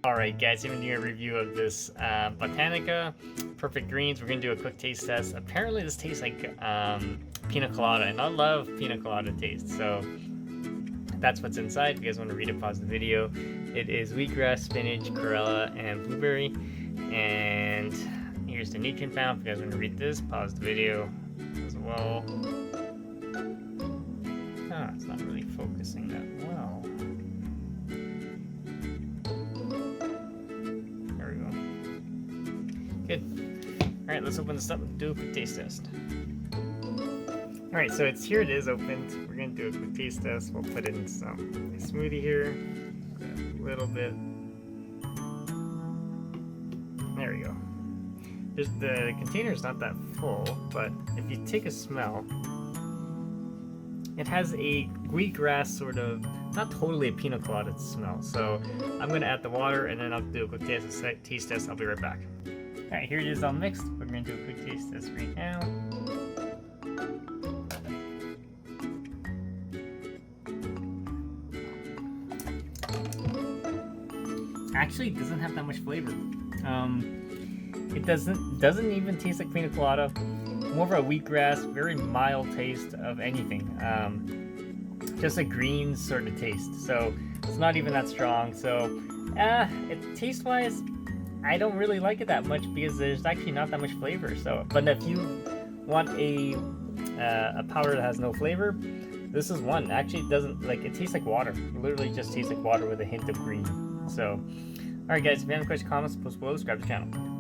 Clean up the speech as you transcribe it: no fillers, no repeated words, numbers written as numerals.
Alright guys, I'm going to do a review of this Botanica Perfect Greens. We're going to do a quick taste test. Apparently this tastes like pina colada, and I love pina colada taste, so that's what's inside. If you guys want to read it, pause the video. It is wheatgrass, spinach, chlorella, and blueberry. And here's the nutrient found. If you guys want to read this, pause the video as well. Ah, it's not really focusing that well. There we go. Good. Alright, let's open this up and do a quick taste test. Alright, so here it is opened. We're going to do a quick taste test. We'll put in some smoothie here. A little bit. There we go. The container's not that full, but if you take a smell, it has a wheatgrass sort of, not totally a pina colada smell. So I'm going to add the water and then I'll do a quick taste test. I'll be right back. Alright, here it is all mixed. We're going to do a quick taste test right now. Actually, it doesn't have that much flavor. It doesn't even taste like pina colada. More of a wheatgrass, very mild taste of anything. Just a green sort of taste. So it's not even that strong. So taste-wise, I don't really like it that much because there's actually not that much flavor. So, but if you want a powder that has no flavor, this is one. Actually, it tastes like water. It literally just tastes like water with a hint of green. So, alright guys, if you have any questions, comments, post below, subscribe to the channel.